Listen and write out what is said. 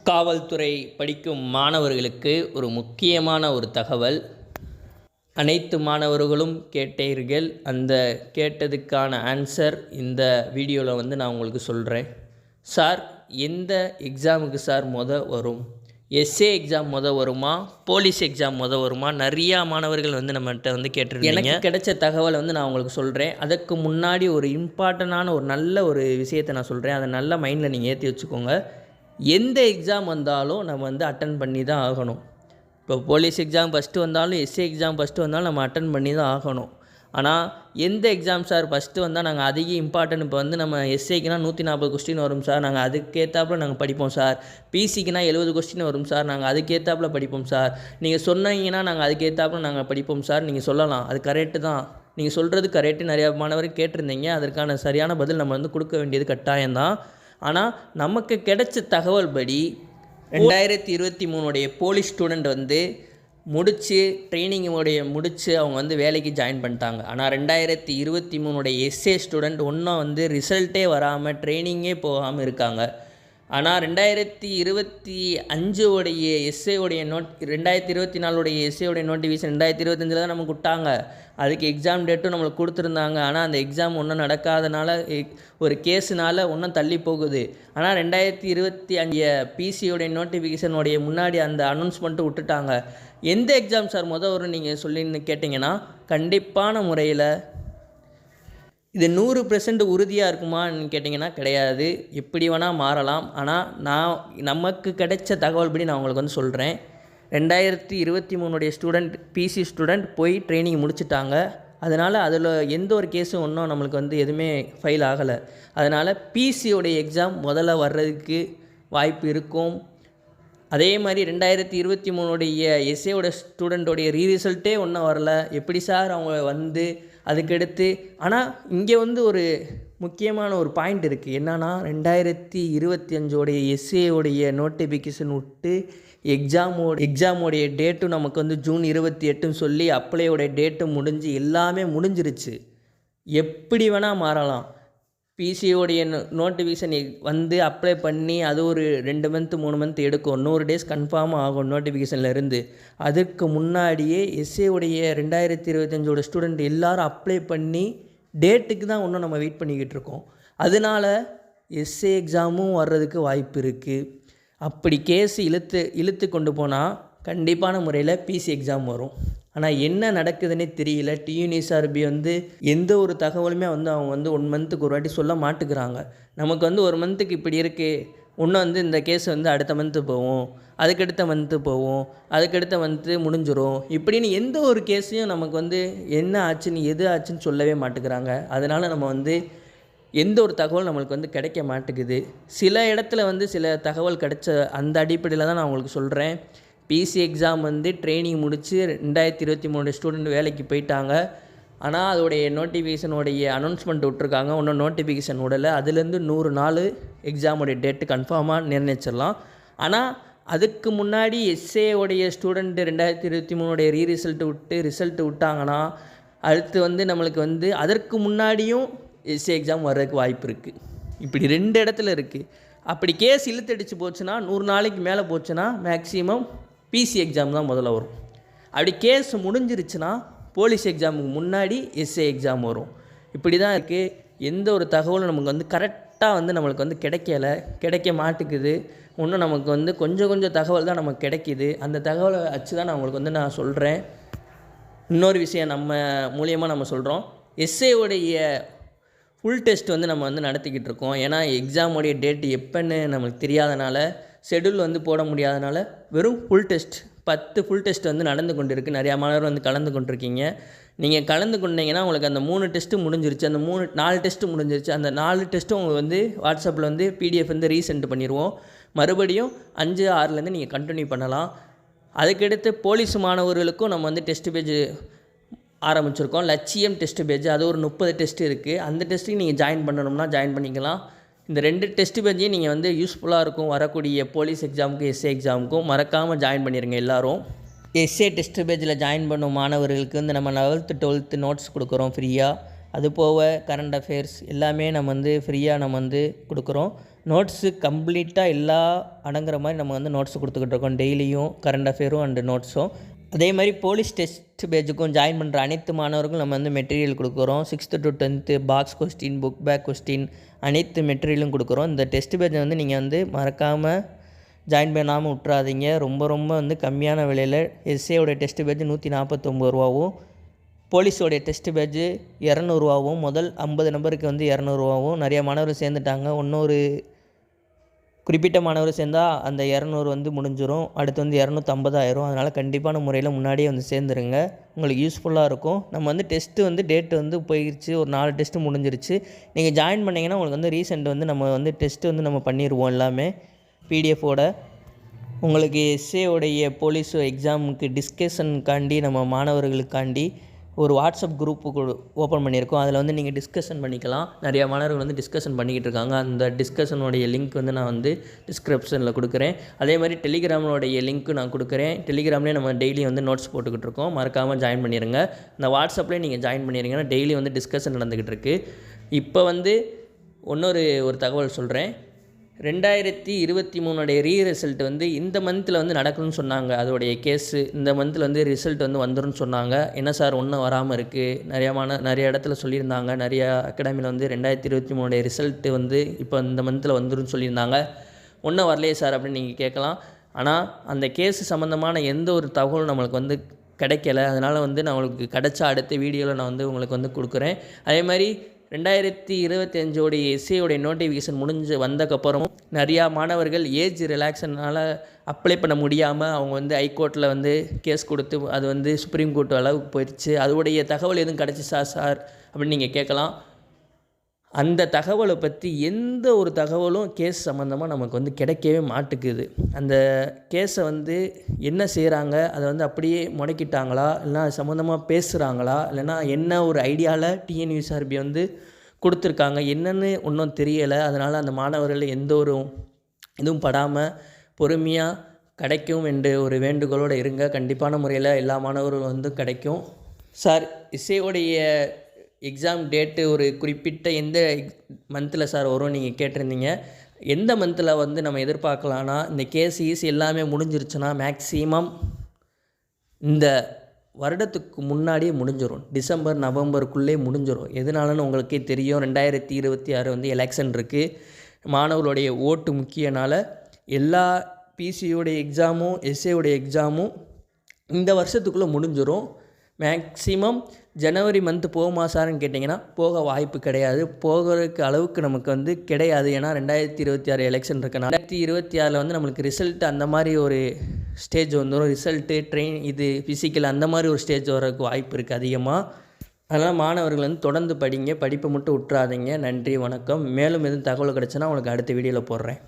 காவல்துறை படிக்கும் மாணவர்களுக்கு ஒரு முக்கியமான ஒரு தகவல். அனைத்து மாணவர்களும் கேட்டீர்கள். அந்த கேட்டதுக்கான ஆன்சர் இந்த வீடியோவில் நான் உங்களுக்கு சொல்கிறேன். சார், எந்த எக்ஸாமுக்கு சார் வரும்? எஸ்ஏ எக்ஸாம் வருமா, போலீஸ் எக்ஸாம் வருமா? நிறையா மாணவர்கள் நம்மகிட்ட கேட்டிருக்கீங்க. எனக்கு கிடைச்ச தகவலை நான் உங்களுக்கு சொல்கிறேன். அதுக்கு முன்னாடி ஒரு இம்பார்ட்டண்டான ஒரு நல்ல ஒரு விஷயத்தை நான் சொல்கிறேன். அதை நல்ல மைண்டில் நீங்கள் ஏற்றி வச்சுக்கோங்க. எந்த எக்ஸாம் வந்தாலும் நம்ம அட்டன் பண்ணி தான் ஆகணும். இப்போ போலீஸ் எக்ஸாம் ஃபஸ்ட்டு வந்தாலும், எஸ்ஏ எக்ஸாம் ஃபஸ்ட்டு வந்தாலும் நம்ம அட்டன் பண்ணி தான் ஆகணும். ஆனால் எந்த எக்ஸாம் சார் ஃபஸ்ட்டு வந்தால் நாங்கள் அதிக இம்பார்ட்டன்ட், இப்போ நம்ம எஸ்ஏக்குனா 140 கொஸ்டின் வரும் சார், நாங்கள் அதுக்கேற்றாப்புல நாங்கள் படிப்போம் சார். பிசிக்குனா 70 கொஸ்டின் வரும் சார், நாங்கள் அதுக்கேற்றாப்புல படிப்போம் சார். நீங்கள் சொன்னீங்கன்னா நாங்கள் அதுக்கேற்றாப்புல நாங்கள் படிப்போம் சார். நீங்கள் சொல்லலாம், அது கரெக்டு தான். நீங்கள் சொல்கிறது கரெக்டு. நிறையா மாணவர்கள் கேட்டிருந்தீங்க. அதற்கான சரியான பதில் நம்ம கொடுக்க வேண்டியது கட்டாயம்தான். ஆனால் நமக்கு கிடைச்ச தகவல் படி 2023 போலீஸ் ஸ்டூடெண்ட் முடித்து ட்ரைனிங்கோடைய முடித்து அவங்க வேலைக்கு ஜாயின் பண்ணிட்டாங்க. ஆனால் 2023 எஸ்ஏ ஸ்டூடெண்ட் இன்னும் ரிசல்ட்டே வராமல் ட்ரைனிங்கே போகாமல் இருக்காங்க. ஆனால் 2025 எஸ்ஏவுடைய 2024 எஸ்ஏவுடைய நோட்டிஃபிகேஷன் 2025 தான் நமக்கு விட்டாங்க. அதுக்கு எக்ஸாம் டேட்டும் நம்மளுக்கு கொடுத்துருந்தாங்க. ஆனால் அந்த எக்ஸாம் ஒன்றும் நடக்காதனால, ஒரு கேஸுனால ஒன்றும் தள்ளி போகுது. ஆனால் 2025 பிசியோடைய நோட்டிஃபிகேஷனுடைய முன்னாடி அந்த அனௌன்ஸ்மெண்ட்டு விட்டுட்டாங்க. எந்த எக்ஸாம் சார் வரும் நீங்கள் சொல்லின்னு கேட்டிங்கன்னா, கண்டிப்பான முறையில் இது 100% உறுதியாக இருக்குமான்னு கேட்டிங்கன்னா கிடையாது. எப்படி வேணால் மாறலாம். ஆனால் நமக்கு கிடைச்ச தகவல் படி நான் உங்களுக்கு சொல்கிறேன். 2023 ஸ்டூடெண்ட், பிசி ஸ்டூடெண்ட் போய் ட்ரைனிங் முடிச்சுட்டாங்க. அதனால் அதில் எந்த ஒரு கேஸும் ஒன்றும் நம்மளுக்கு எதுவுமே ஃபைல் ஆகலை. அதனால் பிசியோடைய எக்ஸாம் வர்றதுக்கு வாய்ப்பு இருக்கும். அதே மாதிரி 2023 எஸ்ஏவோட ஸ்டூடெண்ட்டோடைய ரீரிசல்ட்டே ஒன்றும் வரல. எப்படி சார் அவங்க அதுக்கடுத்து, ஆனால் இங்கே ஒரு முக்கியமான ஒரு பாயிண்ட் இருக்குது. என்னன்னா, 2025 எஸ்ஏவுடைய நோட்டிஃபிகேஷன் விட்டு எக்ஸாமோடைய டேட்டும் நமக்கு ஜூன் 28ன்னு சொல்லி அப்ளையோடைய டேட்டும் முடிஞ்சு எல்லாமே முடிஞ்சிருச்சு. எப்படி வேணால் மாறலாம். பிசியோடைய நோட்டிஃபிகேஷன் அப்ளை பண்ணி அது ஒரு 2 மந்த் 3 மந்த் எடுக்கும். 100 டேஸ் கன்ஃபார்மாக ஆகும் நோட்டிஃபிகேஷன்லேருந்து. அதுக்கு முன்னாடியே எஸ்ஏவுடைய 2025 ஸ்டூடெண்ட் எல்லோரும் அப்ளை பண்ணி டேட்டுக்கு தான் இன்னும் நம்ம வெயிட் பண்ணிக்கிட்டு இருக்கோம். அதனால் எஸ்ஏ எக்ஸாமும் வர்றதுக்கு வாய்ப்பு இருக்குது. அப்படி கேஸ் இழுத்து கொண்டு போனால் கண்டிப்பான முறையில் பிசி எக்ஸாம் வரும். ஆனால் என்ன நடக்குதுன்னே தெரியல. டிஎன்எஸ்ஆர்பி எந்த ஒரு தகவலுமே அவங்க 1 மந்த்துக்கு ஒரு வாட்டி சொல்ல மாட்டுக்கிறாங்க. நமக்கு 1 மந்த்துக்கு இப்படி இருக்குது, இன்னும் இந்த கேஸ் அடுத்த மந்த்து போவோம், அதுக்கடுத்த மந்த்து போவோம், அதுக்கடுத்த மந்த்து முடிஞ்சிடும். இப்படின்னு எந்த ஒரு கேஸையும் நமக்கு என்ன ஆச்சுன்னு எது ஆச்சுன்னு சொல்லவே மாட்டுக்கிறாங்க. அதனால் நம்ம எந்த ஒரு தகவல் நம்மளுக்கு கிடைக்க மாட்டேங்குது. சில இடத்துல சில தகவல் கிடைச்ச அந்த அடிப்படையில் தான் நான் உங்களுக்கு சொல்கிறேன். பிசி எக்ஸாம் ட்ரைனிங் முடித்து 2023 ஸ்டூடெண்ட் வேலைக்கு போயிட்டாங்க. ஆனால் அதோடைய நோட்டிஃபிகேஷனுடைய அனௌன்ஸ்மெண்ட் விட்ருக்காங்க. இன்னும் நோட்டிஃபிகேஷன் விடலை. அதுலேருந்து 100 நாள் எக்ஸாமுடைய டேட்டு கன்ஃபார்மாக நிர்ணயிச்சிடலாம். ஆனால் அதுக்கு முன்னாடி எஸ்ஏவுடைய ஸ்டூடெண்ட்டு 2023 ரிசல்ட்டு விட்டாங்கன்னா, அடுத்து நம்மளுக்கு அதற்கு முன்னாடியும் எஸ்ஏ எக்ஸாம் வர்றதுக்கு வாய்ப்பு இருக்குது. இப்படி 2 இடத்துல இருக்குது. அப்படி கேஸ் இழுத்தடிச்சு போச்சுன்னா, 100 நாளைக்கு மேலே போச்சுன்னா மேக்ஸிமம் பிசி எக்ஸாம் தான் வரும். அப்படி கேஸ் முடிஞ்சிருச்சுன்னா போலீஸ் எக்ஸாமுக்கு முன்னாடி எஸ்ஏ எக்ஸாம் வரும். இப்படி தான் இருக்குது. எந்த ஒரு தகவலும் நமக்கு கரெக்டாக நம்மளுக்கு கிடைக்க மாட்டேங்குது. இன்னும் நமக்கு கொஞ்சம் தகவல் தான் நமக்கு கிடைக்கிது. அந்த தகவலை வச்சு தான் நான் உங்களுக்கு நான் சொல்கிறேன். இன்னொரு விஷயம் நம்ம மூலியமாக நம்ம சொல்கிறோம். எஸ்ஏவுடைய ஃபுல் டெஸ்ட் நம்ம நடத்திக்கிட்டு இருக்கோம். ஏன்னா எக்ஸாமுடைய டேட்டு எப்போன்னு நம்மளுக்கு தெரியாதனால, ஷெடியூல் போட முடியாதனால வெறும் ஃபுல் டெஸ்ட் 10 ஃபுல் டெஸ்ட் நடந்து கொண்டு இருக்குது. நிறையா மாணவர் கலந்து கொண்டிருக்கீங்க. நீங்கள் கலந்து கொண்டீங்கன்னா உங்களுக்கு அந்த 3 டெஸ்ட்டு முடிஞ்சிருச்சு. அந்த 4 டெஸ்ட்டு முடிஞ்சிருச்சு. அந்த 4 டெஸ்ட்டும் உங்களுக்கு வாட்ஸ்அப்பில் பிடிஎஃப் ரீசென்ட் பண்ணிடுவோம். மறுபடியும் 5, 6லேருந்து நீங்கள் கண்டினியூ பண்ணலாம். அதுக்கடுத்து போலீஸ் மாணவர்களுக்கும் நம்ம டெஸ்ட் பேஜ் ஆரம்பிச்சிருக்கோம். லட்சியம் டெஸ்ட் பேஜ், அது ஒரு 30 டெஸ்ட் இருக்குது. அந்த டெஸ்ட்டுக்கு நீங்கள் ஜாயின் பண்ணணும்னா ஜாயின் பண்ணிக்கலாம். இந்த 2 டெஸ்ட் பேஜையும் நீங்கள் யூஸ்ஃபுல்லாக இருக்கும். வரக்கூடிய போலீஸ் எக்ஸாமுக்கும் எஸ்ஏ எக்ஸாமுக்கும் மறக்காமல் ஜாயின் பண்ணிடுங்க எல்லோரும். எஸ்ஏ டெஸ்ட் பேஜில் ஜாயின் பண்ணும் மாணவர்களுக்கு நம்ம 11th 12th நோட்ஸ் கொடுக்குறோம் ஃப்ரீயாக. அது போக கரண்ட் அஃபேர்ஸ் எல்லாமே நம்ம ஃப்ரீயாக நம்ம கொடுக்குறோம். நோட்ஸு கம்ப்ளீட்டாக எல்லா அடங்குற மாதிரி நம்ம வந்து நோட்ஸ் கொடுத்துக்கிட்டு இருக்கோம் டெய்லியும், கரண்ட் அஃபேரும் அண்டு நோட்ஸும். அதே மாதிரி போலீஸ் டெஸ்ட் பேட்சுக்கும் ஜாயின் பண்ணுற அனைத்து மாணவர்களுக்கும் நம்ம வந்து மெட்டீரியல் கொடுக்குறோம். 6th to 10th box question, book back question அனைத்து மெட்டீரியலும் கொடுக்குறோம். இந்த டெஸ்ட் பேட்சை வந்து நீங்கள் வந்து மறக்காமல் ஜாயின் பண்ணாமல் விட்றாதீங்க. ரொம்ப வந்து கம்மியான விலையில் எஸ்ஏயோட டெஸ்ட் பேட்ச் 149 ரூபாவும், போலீஸோடைய டெஸ்ட் பேட்ச் 200 ரூபாவும், முதல் 50 நம்பருக்கு வந்து 200 ரூபாவும். நிறையா மாணவர்கள் சேர்ந்துட்டாங்க. இன்னொரு குறிப்பிட்ட மாணவர் சேர்ந்தால் அந்த 200 வந்து முடிஞ்சிடும். அடுத்து வந்து 250 ஆயிரும். அதனால் கண்டிப்பான முறையில் முன்னாடியே வந்து சேர்ந்துருங்க. உங்களுக்கு யூஸ்ஃபுல்லாக இருக்கும். நம்ம வந்து டெஸ்ட்டு வந்து டேட்டு வந்து போயிடுச்சு, ஒரு 4 டெஸ்ட்டு முடிஞ்சிருச்சு. நீங்கள் ஜாயின் பண்ணிங்கன்னா உங்களுக்கு வந்து ரீசெண்ட் வந்து நம்ம வந்து டெஸ்ட்டு வந்து நம்ம பண்ணிடுவோம் எல்லாமே பிடிஎஃபோட. உங்களுக்கு எஸ்ஏவுடைய போலீஸ் எக்ஸாமுக்கு டிஸ்கஷனுக்காண்டி நம்ம மாணவர்களுக்காண்டி ஒரு வாட்ஸ்அப் குரூப்பு ஓப்பன் பண்ணியிருக்கோம். அதில் வந்து நீங்கள் டிஸ்கஷன் பண்ணிக்கலாம். நிறையா மாணவர்கள் வந்து டிஸ்கஷன் பண்ணிக்கிட்டு இருக்காங்க. அந்த டிஸ்கஷனுடைய லிங்க் வந்து நான் வந்து டிஸ்கிரிப்ஷனில் கொடுக்குறேன். அதே மாதிரி டெலிகிராமோடைய லிங்க்கு நான் கொடுக்குறேன். டெலிகிராம்லேயே நம்ம டெய்லி வந்து நோட்ஸ் போட்டுக்கிட்டு இருக்கோம். மறக்காமல் ஜாயின் பண்ணிடுங்க. இந்த வாட்ஸ்அப்லேயே நீங்கள் ஜாயின் பண்ணிடுங்கன்னா டெய்லி வந்து டிஸ்கஷன் நடந்துக்கிட்டு இருக்குது. இப்போ வந்து ஒரு தகவல் சொல்கிறேன். 2023 ரிசல்ட் வந்து இந்த மந்தில் வந்து நடக்கணும்னு சொன்னாங்க. அதோடைய கேஸு இந்த மந்தில் வந்து ரிசல்ட் வந்து வந்துரும்னு சொன்னாங்க. என்ன சார் ஒன்றும் வராமல் இருக்குது, நிறைய இடத்துல சொல்லியிருந்தாங்க. நிறையா அகாடமியில் வந்து 2023 ரிசல்ட்டு வந்து இப்போ இந்த மந்தில் வந்துரும்னு சொல்லியிருந்தாங்க. ஒன்றும் வரலையே சார் அப்படின்னு நீங்கள் கேட்கலாம். ஆனால் அந்த கேஸு சம்மந்தமான எந்த ஒரு தகவலும் நம்மளுக்கு வந்து கிடைக்கல. அதனால் வந்து நான் உங்களுக்கு கிடைச்ச அடுத்த வீடியோவில் நான் வந்து உங்களுக்கு வந்து கொடுக்குறேன். அதே மாதிரி 2025 எஸ்ஏயோடைய நோட்டிஃபிகேஷன் வந்தக்கப்புறமும் நிறையா மாணவர்கள் ஏஜ் ரிலாக்ஸனால் அப்ளை பண்ண முடியாமல் அவங்க வந்து ஹைகோர்ட்டில் வந்து கேஸ் கொடுத்து அது வந்து சுப்ரீம் கோர்ட் அளவுக்கு போயிடுச்சு. அதோடைய தகவல் எதுவும் கிடச்சிச்சா சார் அப்படின்னு நீங்கள் கேட்கலாம். அந்த தகவலை பற்றி எந்த ஒரு தகவலும் கேஸ் சம்மந்தமாக நமக்கு வந்து கிடைக்கவே மாட்டுக்குது. அந்த கேஸை வந்து என்ன செய்கிறாங்க, அதை வந்து அப்படியே முடக்கிட்டாங்களா, இல்லைனா அது சம்மந்தமாக பேசுகிறாங்களா, இல்லைனா என்ன ஒரு ஐடியாவில் டிஎன்யூஎஸ்ஆர்பி வந்து கொடுத்துருக்காங்க, என்னென்னு ஒன்றும் தெரியலை. அதனால் அந்த மாணவர்கள் எந்த ஒரு இதுவும் படாமல் பொறுமையாக கிடைக்கும் என்று ஒரு வேண்டுகோளோடு இருங்க. கண்டிப்பான முறையில் எல்லா மாணவர்களும் வந்து கிடைக்கும். சார் இசையோடைய எக்ஸாம் டேட்டு ஒரு குறிப்பிட்ட எந்த மந்தில் சார் வரும் நீங்கள் கேட்டிருந்தீங்க. எந்த மந்தில் வந்து நம்ம எதிர்பார்க்கலான்னா, இந்த கேஸ் எல்லாமே முடிஞ்சிருச்சுன்னா மேக்ஸிமம் இந்த வருடத்துக்கு முன்னாடியே முடிஞ்சிடும். டிசம்பர் நவம்பருக்குள்ளே முடிஞ்சிடும். எதனாலன்னு உங்களுக்கே தெரியும். 2026 வந்து எலெக்ஷன் இருக்குது. மாணவர்களுடைய ஓட்டு முக்கியனால எல்லா பிசியோடைய எக்ஸாமும் எஸ்ஏவுடைய எக்ஸாமும் இந்த வருஷத்துக்குள்ளே முடிஞ்சிடும். மேக்ஸிமம் ஜனவரி மந்த்து போகுமா சார்ன்னு கேட்டிங்கன்னா போக வாய்ப்பு கிடையாது. போகிறதுக்கு அளவுக்கு நமக்கு வந்து கிடையாது. ஏன்னா 2026 எலெக்ஷன் இருக்குன்னா 2026 வந்து நம்மளுக்கு ரிசல்ட் அந்த மாதிரி ஒரு ஸ்டேஜ் வந்துடும். ரிசல்ட்டு இது ஃபிசிக்கல் அந்த மாதிரி ஒரு ஸ்டேஜ் வரதுக்கு வாய்ப்பு இருக்குது அதிகமாக. அதனால் மாணவர்கள் வந்து தொடர்ந்து படிங்க, படிப்பை மட்டும் விட்றாதீங்க. நன்றி, வணக்கம். மேலும் எதுவும் தகவல் கிடச்சுன்னா உங்களுக்கு அடுத்த வீடியோவில் போடுறேன்.